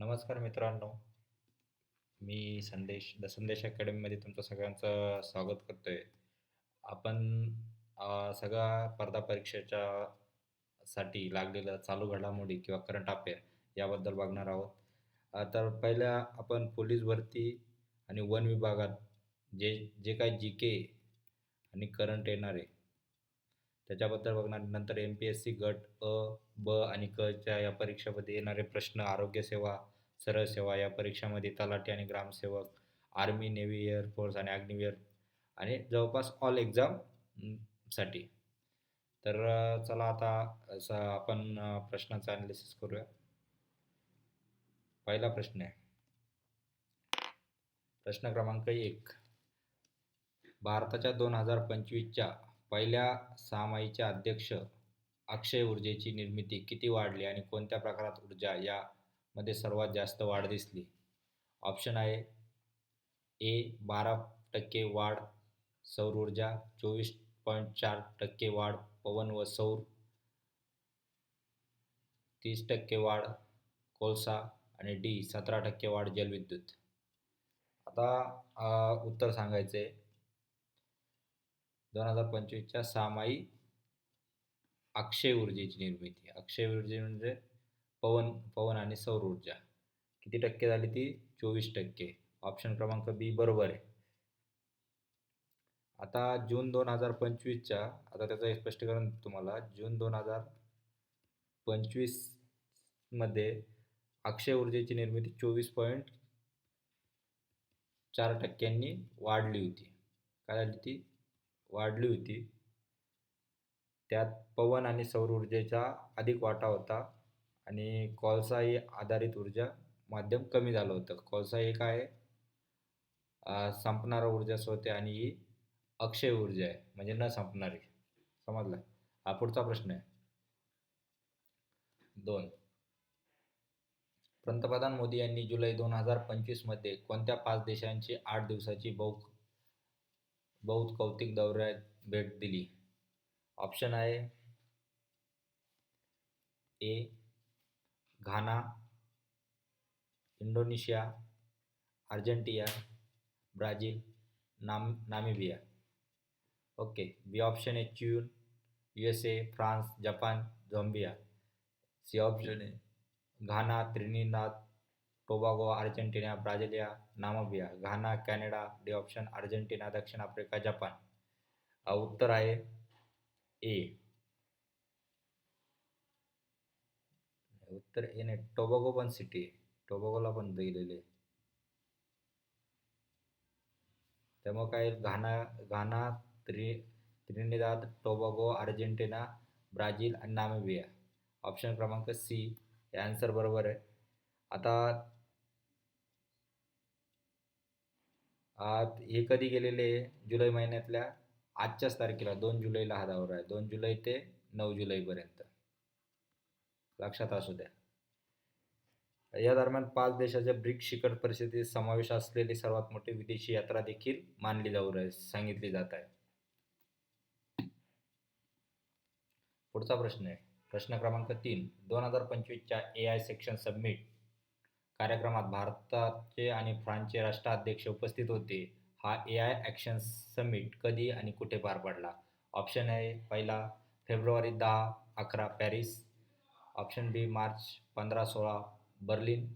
नमस्कार मित्रांनो, me the संदेश अकॅडमीमध्ये तुमचं सगळ्यांचं स्वागत करतोय. आपण सगळा स्पर्धा परीक्षेच्या साठी लागलेलं चालू घडामोडी किंवा करंट अफेअर याबद्दल बघणार आहोत. तर पहिल्या आपण पोलीस भरती आणि वन विभागात जे जे काही जी-के आणि करंट येणार आहे त्याच्याबद्दल बघणार. नंतर एम-पी-एस-सी गट अ, ब आणि क च्या या परीक्षेमध्ये येणारे प्रश्न, आरोग्य सेवा, सरळ सेवा या परीक्षामध्ये तलाठी आणि ग्रामसेवक, आर्मी, नेव्ही, एअरफोर्स आणि अग्निवीर आणि जवळपास ऑल एक्झाम साठी. तर चला आता आपण प्रश्नाचं ॲनालिसिस करूया. पहिला प्रश्न आहे, प्रश्न क्रमांक 1. भारताच्या 2025च्या पहिल्या सहामाहीच्या अध्यक्ष अक्षय ऊर्जेची निर्मिती किती वाढली आणि कोणत्या प्रकारात ऊर्जा यामध्ये सर्वात जास्त वाढ दिसली? ऑप्शन आहे ए 12% वाढ सौर ऊर्जा, 24.4% वाढ पवन व सौर, 30% वाढ कोळसा आणि डी 17% वाढ जलविद्युत. आता उत्तर सांगायचे 2025च्या सहामाही अक्षय ऊर्जेची निर्मिती. अक्षय ऊर्जे म्हणजे पवन आणि सौर ऊर्जा किती टक्के झाली ती? 24%. ऑप्शन क्रमांक बी बरोबर आहे. आता जून 2025च्या, आता त्याचं स्पष्टीकरण तुम्हाला. जून 2025 मध्ये अक्षय ऊर्जेची निर्मिती 24.4% वाढली होती. काय झाली ती? वाढली होती. त्यात पवन आणि सौर ऊर्जेचा अधिक वाटा होता आणि कोळसाही आधारित ऊर्जा माध्यम कमी झालं होतं. कोळसा हे काय संपणारा ऊर्जा स्रोत आहे आणि ही अक्षय ऊर्जा आहे, म्हणजे न संपणारी. समजलं? हा पुढचा प्रश्न आहे 2. पंतप्रधान मोदी यांनी जुलै 2025 मध्ये कोणत्या 5 देशांची 8 दिवसाची बहुकौतिक दौऱ्यात भेट दिली? ऑप्शन आहे A Ghana, Indonesia, Argentina, Brazil, Namibia. Okay. B option आहे चीन, USA, France, Japan, Zambia. C option आहे Ghana, Trinidad Tobago, Argentina, Brasilia, Namibia. Ghana, Canada. D option Argentina, दक्षिण आफ्रिका, जपान. उत्तर आहे ए. उत्तर ए नाही, टोबॅगो पण सिटी आहे, टोबॅगोला पण दिलेले आहे. त्यामुळे काय घाना, त्रिनिदाद टोबॅगो, अर्जेंटिना, ब्राझील आणि नामिबिया. ऑप्शन क्रमांक सी हे आन्सर बरोबर आहे. आता हे कधी गेलेले? जुलै महिन्यातल्या आजच्याच तारखेला 2 जुलैला हा दौरा आहे. 2 जुलै ते 9 जुलैपर्यंत, लक्षात असू द्या. या दरम्यान 5 देशाच्या ब्रिक्स शिखर परिषदेत समावेश असलेली सर्वात मोठी विदेशी यात्रा देखील मानली सांगितली जात आहे. पुढचा प्रश्न आहे, प्रश्न क्रमांक 3. 2025च्या AI सेक्शन समिट कार्यक्रमात भारताचे आणि फ्रान्सचे राष्ट्राध्यक्ष उपस्थित होते. हा AI ॲक्शन समिट कधी आणि कुठे पार पडला? ऑप्शन आहे पहिला फेब्रुवारी 10-11 Paris. Option B March 15-16 Berlin.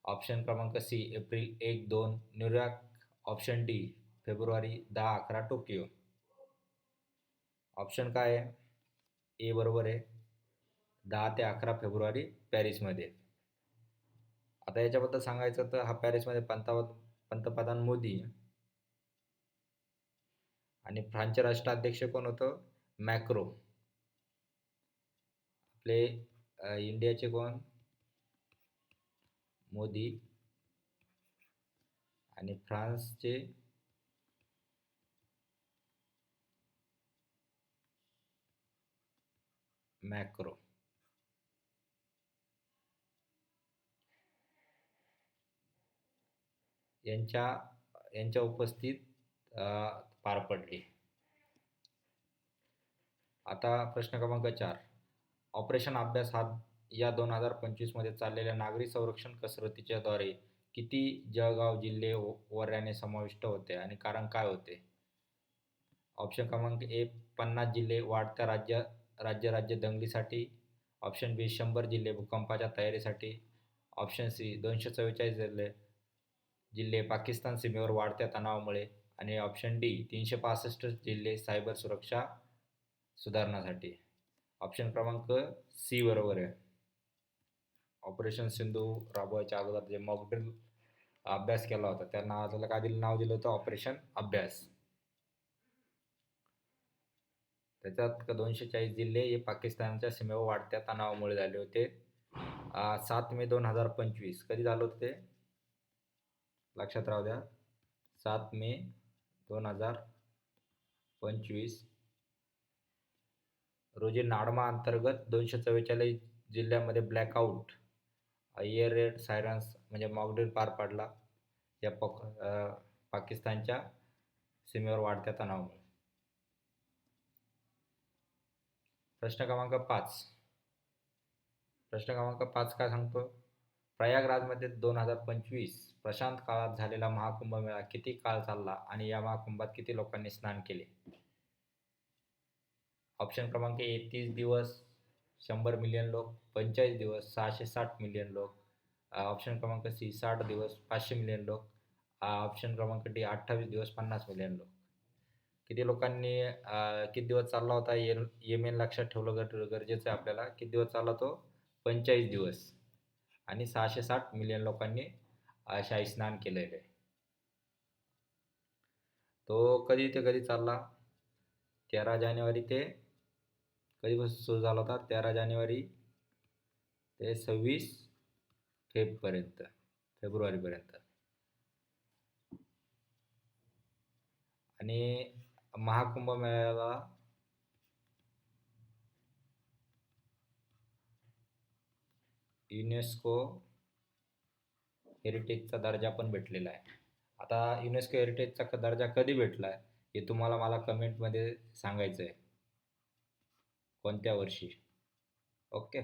Option क्रमांक C April 1-2 New York. Option D फेब्रुवारी 10-11 टोकियो. ऑप्शन काय आहे? ए बरोबर आहे, 10 ते 11 फेब्रुवारी पॅरिसमध्ये. आता याच्याबद्दल सांगायचं तर हा पॅरिसमध्ये पंतप्रधान मोदी आणि फ्रान्सचे राष्ट्राध्यक्ष कोण होतं? मॅक्रो. आपले इंडियाचे कोण? मोदी आणि फ्रान्सचे मॅक्रो. यांच्या उपस्थित पार पडली. आता प्रश्न क्रमांक 4. ऑपरेशन अभ्यास हा या 2025 मध्ये चाललेल्या नागरी संरक्षण कसरतीच्या द्वारे किती जळगाव जिल्हे ओऱ्याने समाविष्ट होते आणि कारण काय होते? ऑप्शन क्रमांक ए 50 जिल्हे वाढत्या राज्य दंगलीसाठी. ऑप्शन बी 100 जिल्हे भूकंपाच्या तयारीसाठी. ऑप्शन सी 244 जिल्हे पाकिस्तान सीमेवर वाढत्या तणावामुळे. आणि ऑप्शन डी 365 जिल्हे सायबर सुरक्षा सुधारण्यासाठी. ऑप्शन क्रमांक सी बरोबर आहे. ऑपरेशन सिंधू राबवायच्या अगोदर जे मॉक ड्रिल अभ्यास केला होता त्याला काय नाव दिलं होतं? ऑपरेशन अभ्यास. त्याच्यात 240 जिल्हे हे पाकिस्तानच्या सीमेवर वाढत्या तणावामुळे झाले होते. 7 मे 2025 कधी झालं होतं ते? लक्षात राहू द्या. 7 मे 2025 रोजी नाडमा अंतर्गत 244 जिल्ह्यांमध्ये ब्लॅकआउट एअर रेड सायरन्स म्हणजे मॉकड्रिल पार पडला या पाकिस्तानच्या सीमेवर वाढत्या तणावामुळे. प्रश्न क्रमांक 5 काय सांगतो? प्रयागराजमध्ये 2025 प्रशांत काळात झालेला महाकुंभमेळा किती काळ चालला आणि या महाकुंभात किती लोकांनी स्नान केले? ऑप्शन क्रमांक ए 30 दिवस, 100 मिलियन लोक, 45 दिवस, 660 मिलियन लोक. ऑप्शन क्रमांक सी 60 दिवस, 500 मिलियन लोक. ऑप्शन क्रमांक डी 28 दिवस, 50 मिलियन लोक. किती लोकांनी किती दिवस चालला होता ये मेन लक्षात ठेवलं गरजेचं आहे आपल्याला. किती दिवस चालला तो? 45 दिवस आणि 660 मिलियन लोकांनी शाही स्नान केलेलं आहे. तो कधी ते कधी चालला? 13 जानेवारी ते कधीपासून सुरू झाला होता? 13 जानेवारी ते 26 फेब्रुवारीपर्यंत. आणि महाकुंभ मेळ्याला युनेस्को हेरिटेजचा दर्जा पण भेटलेला आहे. आता युनेस्को हेरिटेजचा दर्जा कधी भेटला आहे हे तुम्हाला मला कमेंटमध्ये सांगायचं आहे, कोणत्या वर्षी. ओके.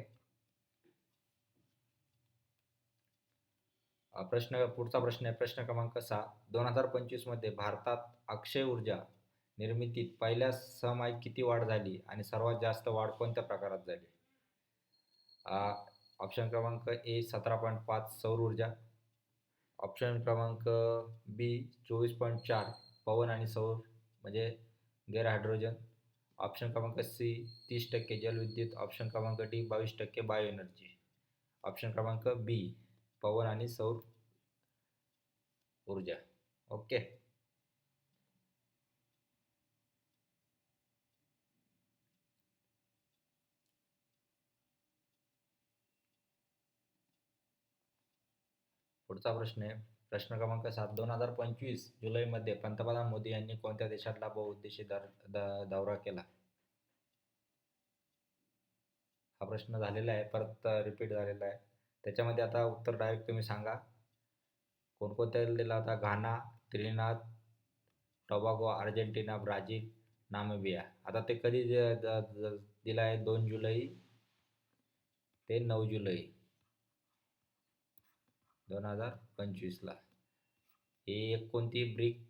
पुढचा प्रश्न आहे प्रश्न क्रमांक 6. 2025 मध्ये भारतात अक्षय ऊर्जा निर्मितीत पहिल्या सहामाहीत किती वाढ झाली आणि सर्वात जास्त वाढ कोणत्या प्रकारात झाली? ऑप्शन क्रमांक ए 17.5 सौर ऊर्जा. ऑप्शन क्रमांक बी 24.4 पवन आणि सौर म्हणजे गैर हायड्रोजन. ऑप्शन क्रमांक सी 30% जलविद्युत. ऑप्शन क्रमांक डी 22% बायो एनर्जी. ऑप्शन क्रमांक बी पवन आणि सौर ऊर्जा. ओके. पुढचा प्रश्न आहे प्रश्न क्रमांक 7. 2025 जुलैमध्ये पंतप्रधान मोदी यांनी कोणत्या देशातला बहुउद्देशीय दौरा केला? हा प्रश्न झालेला आहे, परत रिपीट झालेला आहे. त्याच्यामध्ये आता उत्तर डायरेक्ट तुम्ही सांगा. कोणकोणत्या दिला होता? Ghana, Trinidad, Tobago, Argentina, Brazil, Namibia. आता ते कधी दिला आहे? 2 जुलै ते 9 जुलै 2025 ला. ही एक कोणती ब्रिक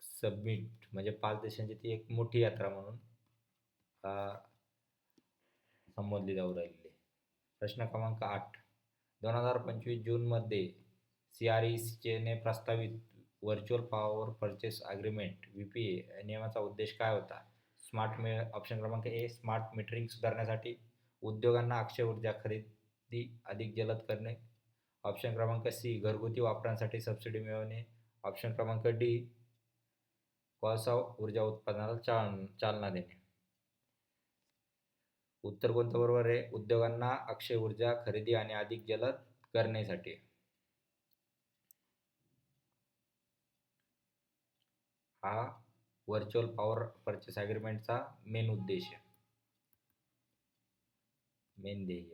सबमिट म्हणजे 5 देशांची ती एक मोठी यात्रा म्हणून संबोधली जाऊ राहिली. प्रश्न क्रमांक 8. 2025 जूनमध्ये CRECने प्रस्तावित virtual power purchase agreement VPA नियमाचा उद्देश काय होता? ऑप्शन क्रमांक ए स्मार्ट मीटरिंग सुधारण्यासाठी. उद्योगांना अक्षय ऊर्जा खरेदी अधिक जलद करणे. ऑप्शन क्रमांक सी घरगुती वापरांसाठी सबसिडी मिळवणे. ऑप्शन क्रमांक डी कोळसा ऊर्जा उत्पादनाला चालना देणे. उत्तर कोणतं बरोबर आहे? उद्योगांना अक्षय ऊर्जा खरेदी आणि अधिक जलद करण्यासाठी. हा व्हर्च्युअल पॉवर परचेस अग्रीमेंटचा मेन उद्देश आहे, मेन ध्येय.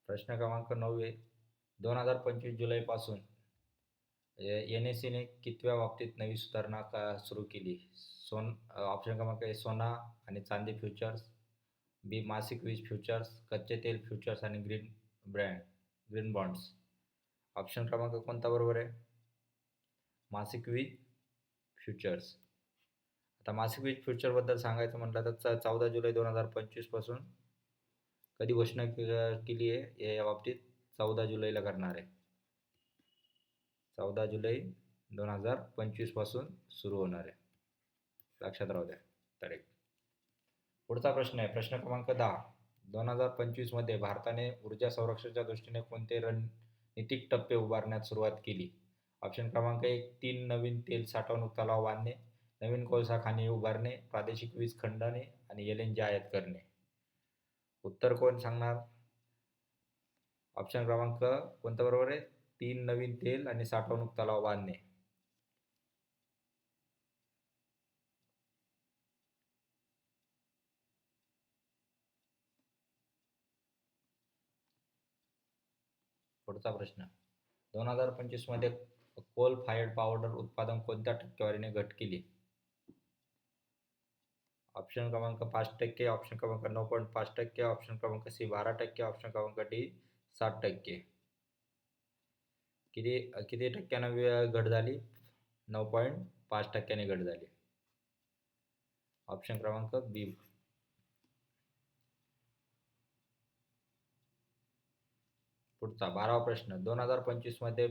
प्रश्न क्रमांक 9. 2025 जुलैपासून NSCने कितव्या बाबतीत नवी सुधारणा सुरू केली? ऑप्शन क्रमांक ए सोना आणि चांदी फ्युचर्स, बी मासिक वीज फ्युचर्स, कच्चे तेल फ्युचर्स आणि ग्रीन बॉन्ड्स. ऑप्शन क्रमांक कोणता बरोबर आहे? मासिक वीज फ्युचर्स. आता मासिक वीज फ्युचरबद्दल सांगायचं म्हटलं तर 14 जुलै 2025 पासून कधी घोषणा केली आहे या बाबतीत? 14 जुलैला करणार आहे. 14 जुलै 2025 पासून सुरू होणार आहे. लक्षात राहू द्या तारीख. पुढचा प्रश्न आहे प्रश्न क्रमांक 10. 2025 मध्ये भारताने ऊर्जा संरक्षणाच्या दृष्टीने कोणते रणनीतिक टप्पे उभारण्यास सुरुवात केली? ऑप्शन क्रमांक 1 3 नवीन तेल साठवणूक तलाव बांधणे, नवीन कोळसा खाणी उभारणे, प्रादेशिक वीज खंडने आणि LNG आयात करणे. उत्तर कोण सांगणार? ऑप्शन क्रमांक कोणता बरोबर आहे? 3 नवीन तेल आणि साठवणूक तलाव बांधणे. पुढचा प्रश्न 2025 मध्ये कोल फायर्ड पॉवर उत्पादन कोणत्या टक्केवारीने घट केली? ऑप्शन क्रमांक 5%, ऑप्शन क्रमांक 9.5%, ऑप्शन क्रमांक सी 12%, ऑप्शन क्रमांक डी 7%. किती टक्क्यानं घट झाली? 9.5% घट झाली. ऑप्शन क्रमांक बी. पुढचा 12वा प्रश्न 2025 मध्ये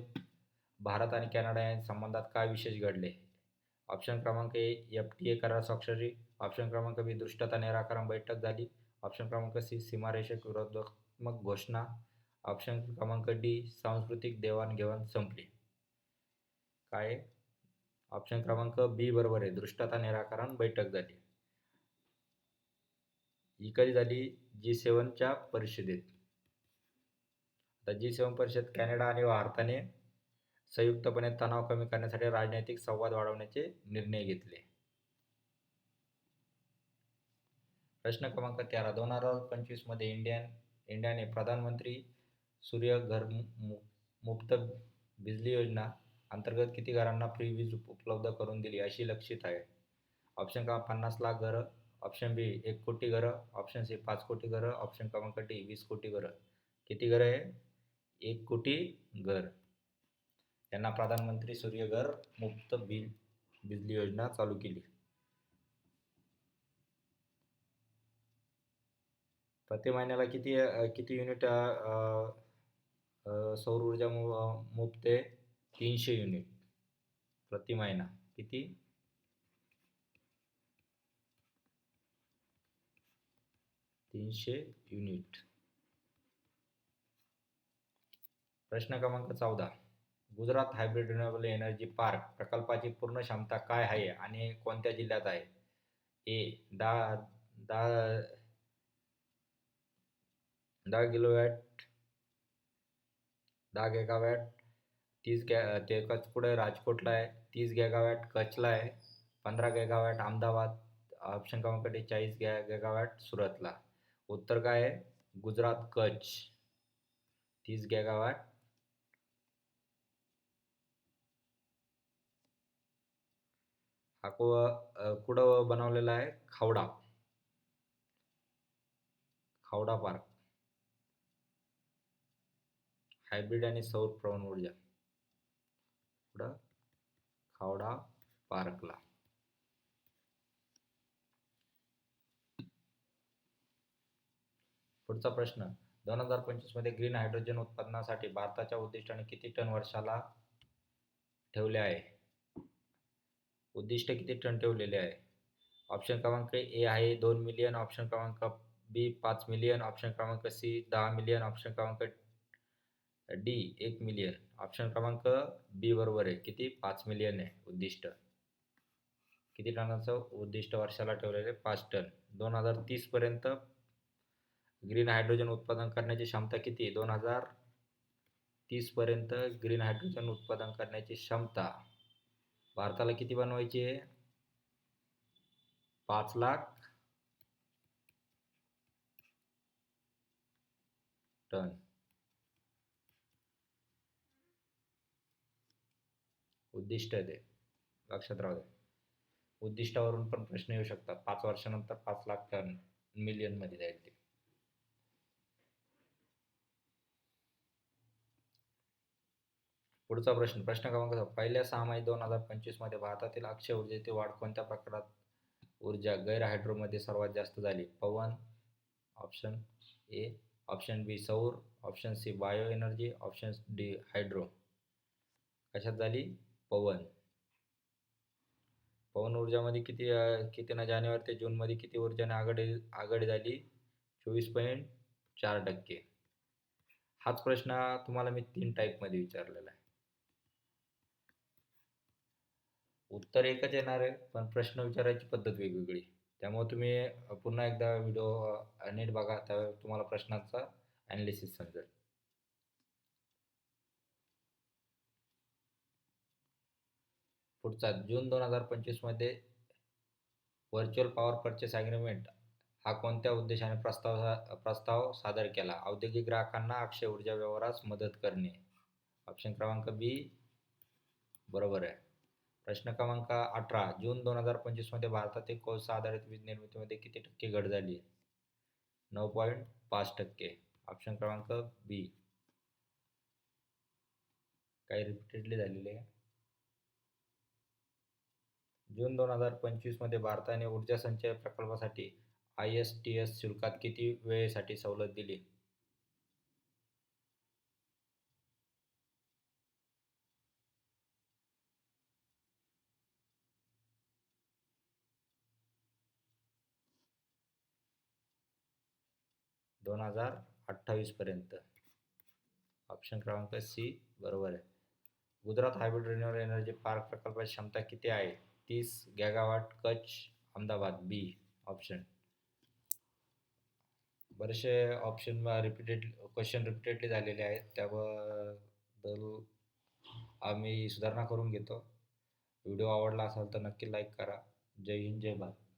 भारत आणि कॅनडा या संबंधात काय विशेष घडले? ऑप्शन क्रमांक ए FTA करार स्वाक्षरी, ऑप्शन क्रमांक बी दृष्टता निराकरण बैठक झाली, ऑप्शन क्रमांक सी सीमारेषक विरोधात्मक घोषणा, ऑप्शन क्रमांक डी सांस्कृतिक देवाणघेवाण संपली. काय? ऑप्शन क्रमांक बी बरोबर आहे, दृष्टता निराकरण बैठक झाली. ही कधी झाली? G7च्या परिषदेत. आता G7 परिषद कॅनडा आणि भारताने संयुक्तपणे तणाव कमी करण्यासाठी राजनैतिक संवाद वाढवण्याचे निर्णय घेतले. प्रश्न क्रमांक 13 2025 मध्ये इंडियाने प्रधानमंत्री सूर्य घर मुफ्त बिजली योजना अंतर्गत किती घरांना फ्री वीज उपलब्ध करून दिली अशी लक्षित आहे? ऑप्शन क्रमांक 50 लाख घरं, ऑप्शन बी 1 कोटी घरं, ऑप्शन सी 5 कोटी घरं, ऑप्शन क्रमांक डी 20 कोटी घरं. किती घरं आहे? 1 कोटी घर. त्यांना प्रधानमंत्री सूर्यघर मुफ्त बिजली योजना चालू केली. प्रति महिन्याला किती युनिट सौर ऊर्जा मुफ्त आहे? 300 युनिट प्रति महिना. किती? 300 युनिट. प्रश्न क्रमांक 14 Gujarat hybrid renewable energy park प्रकल्पाची पूर्ण क्षमता काय आहे आणि कोणत्या जिल्ह्यात आहे? ए 10 किलोवॅट, 10 गीगावॅट, 30 ते पुढे राजकोटला आहे, 30 गीगावॅट कच्छला आहे, 15 गीगावॅट अहमदाबाद, ऑप्शन क्रमांक डी 40 गीगावॅट सुरतला. उत्तर काय आहे? गुजरात कच्छ 30 गीगावॅट. हा कुठं बनवलेला आहे? खावडा पार्क. हायब्रिड आणि सौर पवन ऊर्जा कुठं? खावडा पार्कला. पुढचा प्रश्न 2025 मध्ये ग्रीन हायड्रोजन उत्पादनासाठी भारताच्या उद्दिष्टाने किती टन वर्षाला ठेवले आहे? उद्दिष्ट किती टन ठेवलेले आहे? ऑप्शन क्रमांक ए आहे 2 मिलियन, ऑप्शन क्रमांक बी 5 मिलियन, ऑप्शन क्रमांक सी 10 मिलियन, ऑप्शन क्रमांक डी 1 मिलियन. ऑप्शन क्रमांक बी बरोबर आहे. किती? 5 मिलियन आहे उद्दिष्ट. किती टनाचं उद्दिष्ट वर्षाला ठेवलेले? 5 टन. 2030 पर्यंत ग्रीन हायड्रोजन उत्पादन करण्याची क्षमता किती? 2030 पर्यंत ग्रीन हायड्रोजन उत्पादन करण्याची क्षमता भारताला किती बनवायची आहे? 5 लाख टन. उद्दिष्ट आहे ते, लक्षात राहू द्या. उद्दिष्टावरून पण प्रश्न येऊ शकतात. 5 वर्षानंतर 5 लाख टन मिलियनमध्ये जाईल ते. पुढचा प्रश्न, प्रश्न क्रमांक 6. पहिल्या सहामाही 2025 मध्ये भारतातील अक्षय ऊर्जेची वाढ कोणत्या प्रकारात ऊर्जा गैर हायड्रोमध्ये सर्वात जास्त झाली? पवन, ऑप्शन ए, ऑप्शन बी सौर, option C bio energy, option D hydro. कशात झाली? पवन. पवन ऊर्जामध्ये कितीनं जानेवारी ते जूनमध्ये किती ऊर्जाने आघाडी झाली? 24.4%. हाच प्रश्न तुम्हाला मी 3 टाईपमध्ये विचारलेला आहे. उत्तर एकच येणार आहे, पण प्रश्न विचारायची पद्धत वेगवेगळी. त्यामुळे तुम्ही पुन्हा एकदा व्हिडिओ नीट बघा, त्यावेळेस तुम्हाला प्रश्नाचा ॲनालिसिस समजेल. पुढचा, जून 2025 मध्ये व्हर्च्युअल पॉवर परचेस ॲग्रीमेंट हा कोणत्या उद्देशाने प्रस्ताव सादर केला? औद्योगिक ग्राहकांना अक्षय ऊर्जा व्यवहारास मदत करणे. ऑप्शन क्रमांक बी बरोबर आहे. प्रश्न क्रमांक 18. जून 2025 मध्ये भारतातील कोळसा आधारित वीज निर्मितीमध्ये किती टक्के घट झाली? 9.5%. ऑप्शन क्रमांक बी. काही रिपीटेडली झालेले आहे. जून 2025 मध्ये भारताने ऊर्जा संचय प्रकल्पासाठी ISTS शुल्कात किती वेळेसाठी सवलत दिली? दोन हजार 28 पर्यंत. ऑप्शन क्रमांक सी बरोबर आहे. Gujarat hybrid renewable energy park प्रकल्पाची क्षमता किती आहे? 30 गॅगावॉट. कच्छ, अहमदाबाद. बी ऑप्शन. बरेचसे ऑप्शन क्वेश्चन रिपीटेडली झालेले आहेत, त्याबद्दल आम्ही सुधारणा करून घेतो. व्हिडिओ आवडला असेल तर नक्की लाईक करा. जय हिंद, जय भारत.